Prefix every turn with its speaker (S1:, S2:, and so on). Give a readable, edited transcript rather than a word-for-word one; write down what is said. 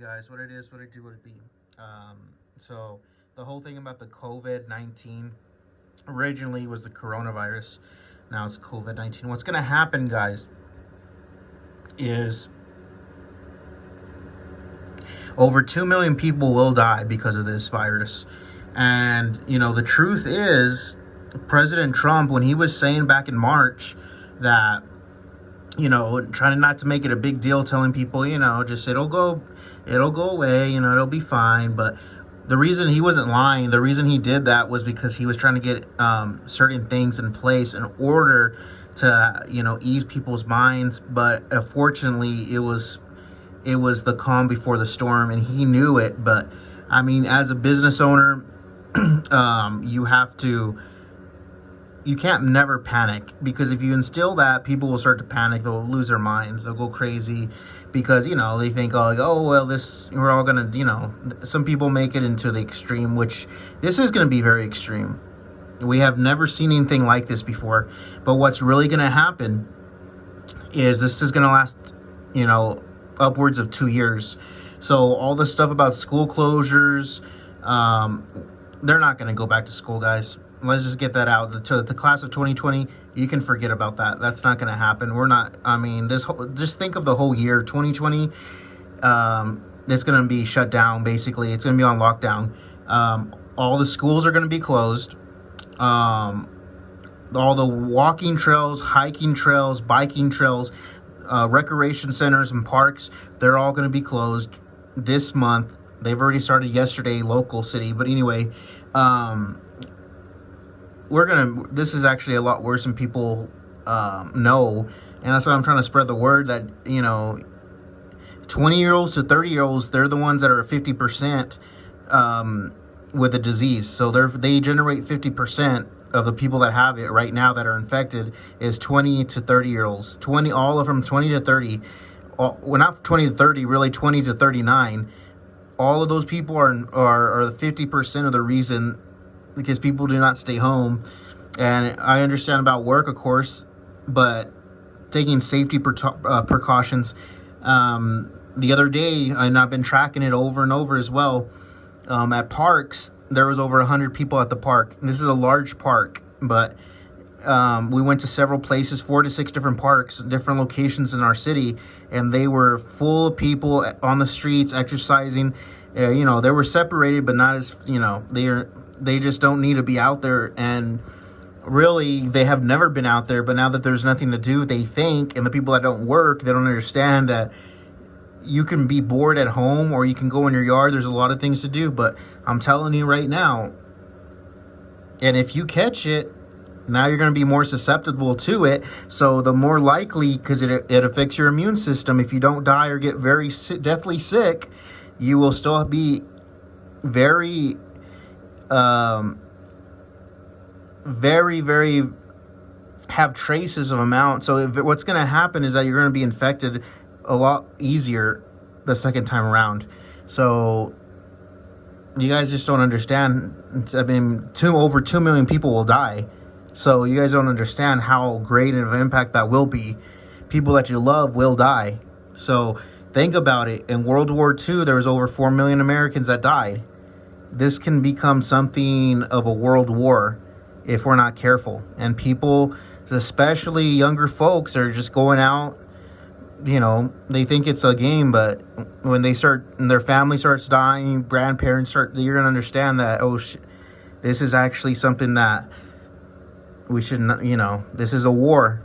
S1: guys, what it is, what it do, what it be. So the whole thing about the COVID-19 originally was the coronavirus. Now it's COVID-19. What's going to happen, guys, is over 2 million people will die because of this virus. And, the truth is, President Trump, when he was saying back in March that, trying not to make it a big deal, telling people, just it'll go away, it'll be fine. But the reason he wasn't lying, the reason he did that was because he was trying to get certain things in place in order to, ease people's minds. But unfortunately, it was the calm before the storm, and he knew it. But I mean, as a business owner, you can't never panic, because if you instill that, people will start to panic. They'll lose their minds. They'll go crazy because, they think, we're all going to, some people make it into the extreme, which this is going to be very extreme. We have never seen anything like this before. But what's really going to happen is this is going to last, upwards of 2 years. So all the stuff about school closures, they're not going to go back to school, guys. Let's just get that out. The class of 2020, you can forget about that. That's not going to happen. Just think of the whole year, 2020. It's going to be shut down, basically. It's going to be on lockdown. All the schools are going to be closed. All the walking trails, hiking trails, biking trails, recreation centers and parks, they're all going to be closed this month. They've already started yesterday, local city. But anyway, this is actually a lot worse than people know. And that's why I'm trying to spread the word that, 20-year-olds to 30-year-olds, they're the ones that are 50% with the disease. So they generate 50% of the people that have it right now that are infected is 20 to 30-year-olds. All of them 20 to 30. Well, not 20 to 30, really 20 to 39. All of those people are the 50% of the reason, because people do not stay home. And I understand about work, of course, but taking safety precautions. The other day, and I've been tracking it over and over as well, at parks, there was over 100 people at the park. This is a large park, but we went to several places, 4 to 6 different parks, different locations in our city, and they were full of people on the streets exercising. They were separated, but not as, they just don't need to be out there. And really, they have never been out there, but now that there's nothing to do, they think, and the people that don't work, they don't understand that you can be bored at home, or you can go in your yard. There's a lot of things to do, but I'm telling you right now, and if you catch it, now you're going to be more susceptible to it. So the more likely, because it affects your immune system, if you don't die or get very deathly sick, you will still be very, very have traces of amount. So what's going to happen is that you're going to be infected a lot easier the second time around. So you guys just don't understand. I mean, over 2 million people will die. So you guys don't understand how great of an impact that will be. People that you love will die. So think about it. In World War II, there was over 4 million Americans that died. This can become something of a world war if we're not careful. And people, especially younger folks, are just going out. They think it's a game, but when their family starts dying, grandparents you're going to understand that, this is actually something that we shouldn't, this is a war.